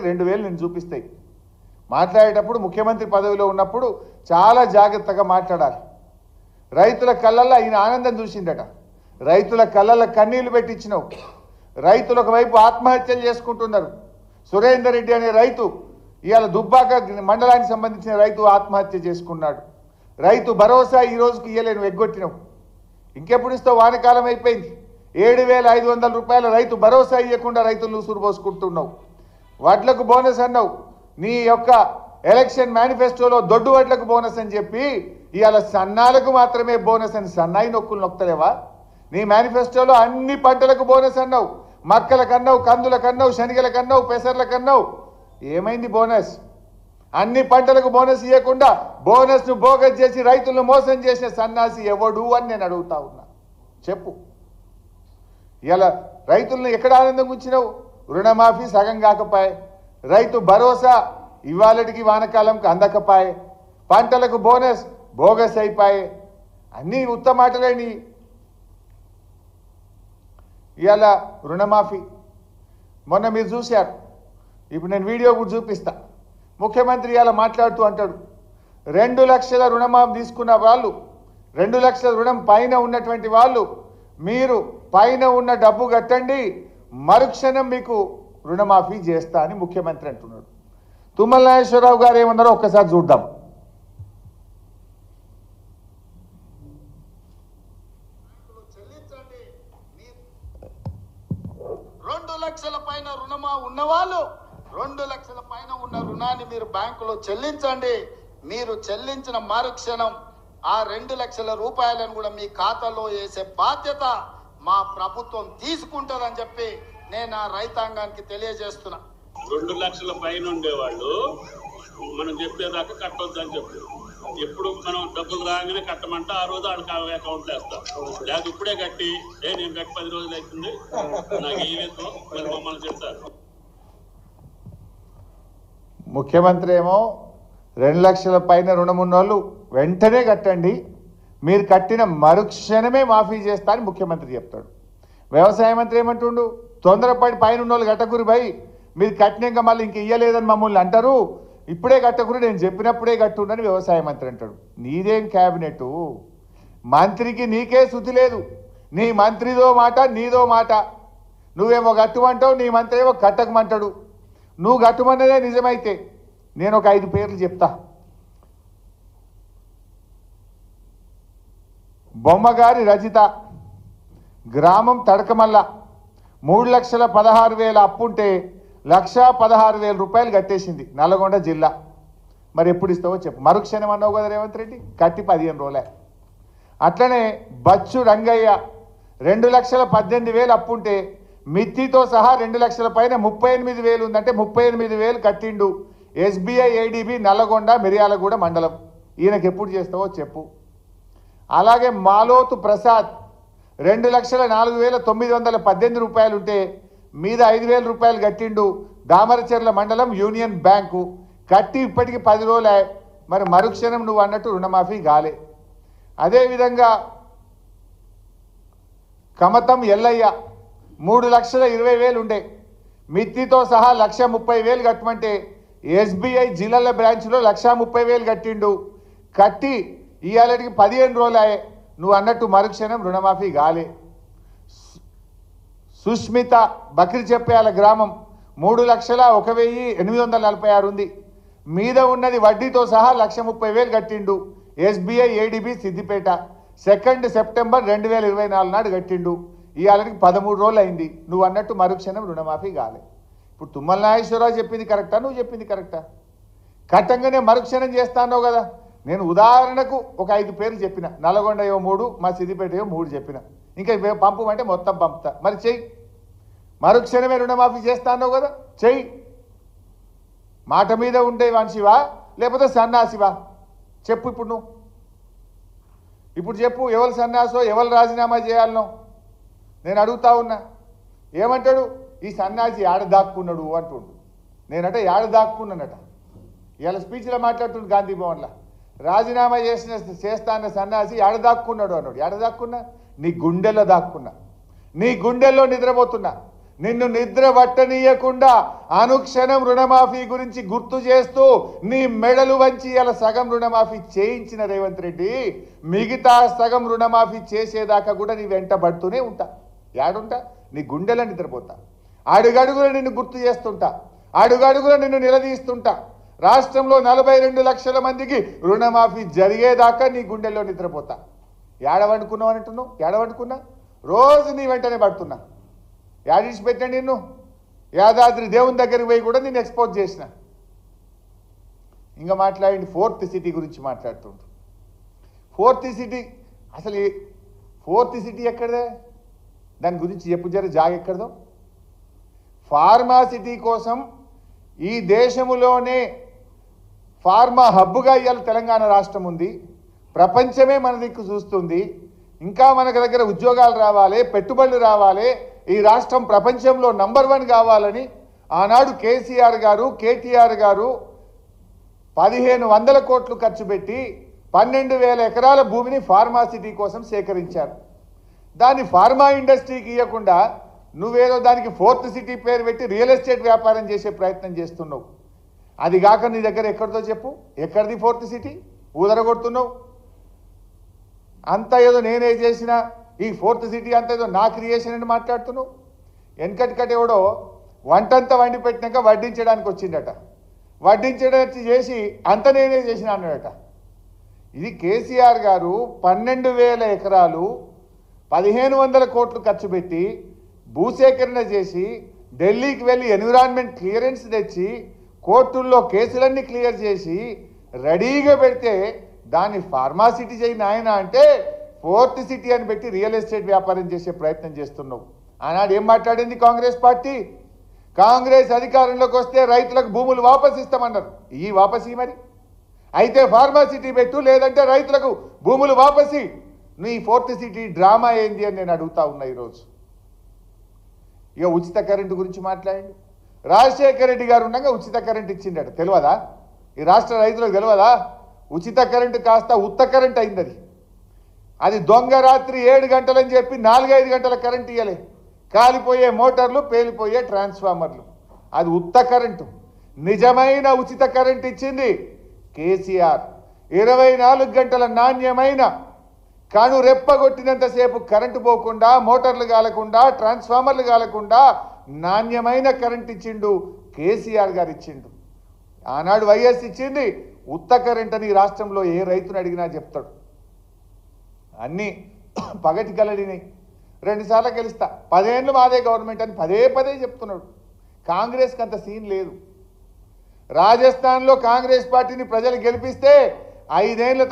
2000 నేను చూపిస్తాయి. మాట్లాడేటప్పుడు ముఖ్యమంత్రి పదవిలో ఉన్నప్పుడు చాలా జాగ్రత్తగా మాట్లాడాలి. రైతుల కళ్ళల్లో ఆయన ఆనందం చూసిందట. రైతుల కళ్ళల్లో కన్నీళ్లు పెట్టించినావు. రైతులు ఒకవైపు ఆత్మహత్యలు చేసుకుంటున్నారు. సురేందర్ రెడ్డి అనే రైతు ఇవాళ దుబ్బాక మండలానికి సంబంధించిన రైతు ఆత్మహత్య చేసుకున్నాడు. రైతు భరోసా ఈ రోజుకి ఇయ్యలేను, ఎగ్గొట్టినావు. ఇంకెప్పుడు ఇస్తావు? వానకాలం అయిపోయింది. 7500 రూపాయల రైతు భరోసా ఇవ్వకుండా రైతులను ఉసురు పోసుకుంటున్నావు. వడ్లకు బోనస్ అన్నావు. నీ యొక్క ఎలక్షన్ మేనిఫెస్టోలో దొడ్డు వడ్లకు బోనస్ అని చెప్పి ఇవాళ సన్నాలకు మాత్రమే బోనస్ అని సన్నాయి నొక్కులు నొక్కలేవా? నీ మేనిఫెస్టోలో అన్ని పంటలకు బోనస్ అన్నావు. మక్కల కన్నావు, కందుల కన్నావు, శనగల కన్నావు, పెసర్ల కన్నావు. ఏమైంది బోనస్? అన్ని పంటలకు బోనస్ ఇవ్వకుండా బోనస్ను బోగస్ చేసి రైతులను మోసం చేసిన సన్నాసి ఎవడు అని నేను అడుగుతా ఉన్నా. చెప్పు. ఇలా రైతులను ఎక్కడ ఆనందం ఉంచినావు? రుణమాఫీ సగం కాకపాయే, రైతు భరోసా ఇవాళకి వానకాలంకి అందకపాయే, పంటలకు బోనస్ బోగస్ అయిపోయే. అన్నీ ఉత్తమ మాటలేని. ఇవాళ రుణమాఫీ మొన్న మీరు చూశారు. ఇప్పుడు నేను వీడియో కూడా చూపిస్తా. ముఖ్యమంత్రి ఇవాళ మాట్లాడుతూ అంటాడు 2 లక్షల రుణమాఫీ తీసుకున్న వాళ్ళు, 2 లక్షల రుణం పైన ఉన్నటువంటి వాళ్ళు మీరు పైన ఉన్న డబ్బు కట్టండి, మరుక్షణం మీకు రుణమాఫీ చేస్తా అని ముఖ్యమంత్రి అంటున్నాడు. తుమ్మల నాగేశ్వరరావు గారు ఏమన్నారో ఒక్కసారి చూద్దాం. 2 లక్షల పైన రుణమా ఉన్నవాళ్ళు 2 లక్షల పైన ఉన్న రుణాన్ని మీరు బ్యాంకులో చెల్లించండి. మీరు చెల్లించిన మరుక్షణం ఆ 2 లక్షల రూపాయలను కూడా మీ ఖాతాలో వేసే బాధ్యత మా ప్రభుత్వం తీసుకుంటుందని చెప్పి నేను ఆ రైతాంగానికి తెలియజేస్తున్నా. 2 లక్షల పైన ఉండేవాళ్ళు మనం చెప్పేదాకా కట్టొద్దని చెప్పి, ఎప్పుడు మనం డబ్బులు రాగానే కట్టమంటే ఆ రోజు వాళ్ళకి అకౌంట్లో వేస్తాం. లేకపోతే ఇప్పుడే కట్టి నేను కట్టి 10 రోజులు అవుతుంది నాకు వేయలేదు మరి మమ్మల్ని చెప్తారు. ముఖ్యమంత్రి ఏమో 2 లక్షల పైన రుణం ఉన్న వాళ్ళు వెంటనే కట్టండి, మీరు కట్టిన మరుక్షణమే మాఫీ చేస్తా అని ముఖ్యమంత్రి చెప్తాడు. వ్యవసాయ మంత్రి ఏమంటుండు? తొందరపడి పైన ఉన్న వాళ్ళు కట్టకురి భయ్, మీరు కట్టినాక మళ్ళీ ఇంక ఇయ్యలేదని మమ్మల్ని అంటారు, ఇప్పుడే కట్టకురి, నేను చెప్పినప్పుడే కట్టుండని వ్యవసాయ మంత్రి అంటాడు. నీదేం క్యాబినెట్? మంత్రికి నీకే శుద్ధి లేదు. నీ మంత్రిదో మాట, నీదో మాట. నువ్వేమో కట్టుమంటావు, నీ మంత్రి ఏమో కట్టకమంటాడు. నువ్వు కట్టుమన్నదే నిజమైతే నేను ఒక 5 పేర్లు చెప్తా. బొమ్మగారి రజిత, గ్రామం తడకమల్ల, 3,16,000 అప్పుంటే 1,16,000 రూపాయలు కట్టేసింది, నల్గొండ జిల్లా. మరి ఎప్పుడు ఇస్తావో చెప్పు. మరుక్షణం అన్నావు కదా రేవంత్ రెడ్డి, కట్టి 15 రోజులే. అట్లనే బచ్చు రంగయ్య 2,18,000 అప్పుంటే మిత్తితో సహా 2 లక్షల పైన 38,000 ఉందంటే 38,000 కట్టిండు. SBI ADB నల్లగొండ మిర్యాలగూడ మండలం. ఈయనకి ఎప్పుడు చేస్తావో చెప్పు. అలాగే మాలోతు ప్రసాద్ 2,04,918 రూపాయలు ఉంటే మీద 5,000 రూపాయలు కట్టిండు. దామరచెర్ల మండలం యూనియన్ బ్యాంకు. కట్టి ఇప్పటికి 10 రోజులే. మరి మరుక్షణం నువ్వు అన్నట్టు రుణమాఫీ కాలే. అదేవిధంగా కమతం ఎల్లయ్య 3,20,000 ఉండే, మిత్తితో సహా 1,30,000 కట్టమంటే SBI జిల్లాల బ్రాంచ్లో 1,30,000 కట్టిండు. కట్టి ఇవాళకి 15 రోజులే. నువ్వు అన్నట్టు మరుక్షణం రుణమాఫీ కాలే. సుష్మిత బక్రి చెప్పేయాల గ్రామం 3,01,846 ఉంది. మీద ఉన్నది వడ్డీతో సహా 1,30,000 కట్టిండు. SBI ADB సిద్దిపేట 2 సెప్టెంబర్ 2024 నాడు కట్టిండు. ఇవాళకి 13 రోజులు అయింది. నువ్వు అన్నట్టు మరుక్షణం రుణమాఫీ కాలే. ఇప్పుడు తుమ్మల నాగేశ్వరరావు చెప్పింది కరెక్టా, నువ్వు చెప్పింది కరెక్టా? కట్టంగానే మరుక్షణం చేస్తానో కదా. నేను ఉదాహరణకు ఒక 5 పేర్లు చెప్పిన. నల్గొండ 3, మా సిద్దిపేట 3 చెప్పిన. ఇంకా పంపమంటే మొత్తం పంపుతా. మరి చెయ్యి. మరుక్షణమే రుణమాఫీ చేస్తానో కదా, చెయ్యి. మాట మీద ఉండే మనిషివా లేకపోతే సన్నాసివా చెప్పు. ఇప్పుడు నువ్వు ఇప్పుడు చెప్పు, ఎవరు సన్నాసో ఎవరు రాజీనామా చేయాలనో నేను అడుగుతా ఉన్నా. ఏమంటాడు? ఈ సన్నాసి ఏడ దాక్కున్నాడు అంటుండు. నేనట ఏడ దాక్కున్నానట. ఇవాళ స్పీచ్లో మాట్లాడుతుండు గాంధీ భవన్లో. రాజీనామా చేస్తా అన్న సన్నాసి ఏడ దాక్కున్నాడు అన్నాడు. ఏడ దాక్కున్నా? నీ గుండెల్లో దాక్కున్నా, నీ గుండెల్లో నిద్రపోతున్నా. నిన్ను నిద్ర పట్టనీయకుండా అనుక్షణం రుణమాఫీ గురించి గుర్తు చేస్తూ నీ మెడలు వంచి అలా సగం రుణమాఫీ చేయించిన రేవంత్ రెడ్డి మిగతా సగం రుణమాఫీ చేసేదాకా కూడా నీ వెంట పడుతూనే ఉంటా. యాడుంటా? నీ గుండెలో నిద్రపోతా. అడుగడుగున నిన్ను గుర్తు చేస్తుంటా, అడుగడుగున నిన్ను నిలదీస్తుంటా. రాష్ట్రంలో 42 లక్షల మందికి రుణమాఫీ జరిగేదాకా నీ గుండెల్లో నిద్రపోతా. ఏడవండుకున్నావు అంటున్నావు? ఏడవండుకున్నా? రోజు నీ వెంటనే పడుతున్నా. యాడిసి పెట్టా నిన్ను? యాదాద్రి దేవుని దగ్గరికి పోయి కూడా నేను ఎక్స్పోజ్ చేసిన. ఇంకా మాట్లాడండి. 4th సిటీ గురించి మాట్లాడుతుండ్రు. 4th సిటీ అసలు 4th సిటీ ఎక్కడదే? దాని గురించి చెప్పు జర. ఎక్కడదో ఫార్మా సిటీ కోసం ఈ దేశములోనే ఫార్మా హబ్గా ఇవాళ తెలంగాణ రాష్ట్రం ఉంది. ప్రపంచమే మన దిక్కు చూస్తుంది. ఇంకా మనకు దగ్గర ఉద్యోగాలు రావాలి, పెట్టుబడులు రావాలి, ఈ రాష్ట్రం ప్రపంచంలో నంబర్ 1 కావాలని ఆనాడు కేసీఆర్ గారు, కేటీఆర్ గారు 1500 కోట్లు ఖర్చు పెట్టి 12,000 ఎకరాల భూమిని ఫార్మా సిటీ కోసం సేకరించారు. దాన్ని ఫార్మా ఇండస్ట్రీకి ఇవ్వకుండా నువ్వేదో దానికి 4th సిటీ పేరు పెట్టి రియల్ ఎస్టేట్ వ్యాపారం చేసే ప్రయత్నం చేస్తున్నావు. అది కాక నీ దగ్గర ఎక్కడితో చెప్పు? ఎక్కడిది 4th సిటీ? ఊదరగొడుతున్నావు. అంతా ఏదో నేనే చేసిన ఈ 4th సిటీ అంతా ఏదో నా క్రియేషన్ అని మాట్లాడుతున్నావు. వెనకటికటెవడో వంటంతా వండి పెట్టినాక వడ్డించడానికి వచ్చిందట. వడ్డించడానికి చేసి అంత నేనే చేసిన అన్నాడట. ఇది కేసీఆర్ గారు 12,000 ఎకరాలు 1500 కోట్లు ఖర్చు పెట్టి భూసేకరణ చేసి ఢిల్లీకి వెళ్ళి ఎన్విరాన్మెంట్ క్లియరెన్స్ తెచ్చి కోర్టుల్లో కేసులన్నీ క్లియర్ చేసి రెడీగా పెడితే దాన్ని ఫార్మాసిటీ చేయి నాయన అంటే 4th సిటీ అని పెట్టి రియల్ ఎస్టేట్ వ్యాపారం చేసే ప్రయత్నం చేస్తున్నావు. ఆనాడు ఏం మాట్లాడింది కాంగ్రెస్ పార్టీ? కాంగ్రెస్ అధికారంలోకి వస్తే రైతులకు భూములు వాపసు ఇస్తామన్నారు. ఈ వాపసి మరి అయితే ఫార్మాసిటీ పెట్టు, లేదంటే రైతులకు భూములు వాపసి. నీ 4th సిటీ డ్రామా ఏంది అని నేను అడుగుతా ఉన్నా ఈరోజు. ఇక ఉచిత కరెంటు గురించి మాట్లాడండి. రాజశేఖర రెడ్డి గారు ఉండగా ఉచిత కరెంట్ ఇచ్చిండట. తెలియదా? ఈ రాష్ట్ర రైతులకు తెలియదా? ఉచిత కరెంటు కాస్త ఉత్త కరెంట్ అయింది. అది దొంగ రాత్రి 7 గంటలని చెప్పి 4-5 గంటల కరెంట్ ఇవ్వలే. కాలిపోయే మోటార్లు, పేలిపోయే ట్రాన్స్ఫార్మర్లు. అది ఉత్త కరెంటు. నిజమైన ఉచిత కరెంట్ ఇచ్చింది కేసీఆర్. 24 గంటల నాణ్యమైన కాను రెప్పగొట్టినంతసేపు కరెంటు పోకుండా, మోటార్లు కాలకుండా, ట్రాన్స్ఫార్మర్లు కాలకుండా నాణ్యమైన కరెంట్ ఇచ్చిండు కేసీఆర్ గారు ఇచ్చిండు. ఆనాడు వైఎస్ ఇచ్చింది ఉత్త కరెంట్ అని రాష్ట్రంలో ఏ రైతుని అడిగినా చెప్తాడు. అన్నీ పగటి కలడిని 2 సార్లు గెలుస్తా, 10 ఏళ్ళు మాదే గవర్నమెంట్ అని పదే చెప్తున్నాడు. కాంగ్రెస్కి అంత సీన్ లేదు. రాజస్థాన్లో కాంగ్రెస్ పార్టీని ప్రజలు గెలిపిస్తే 5 ఏళ్ళ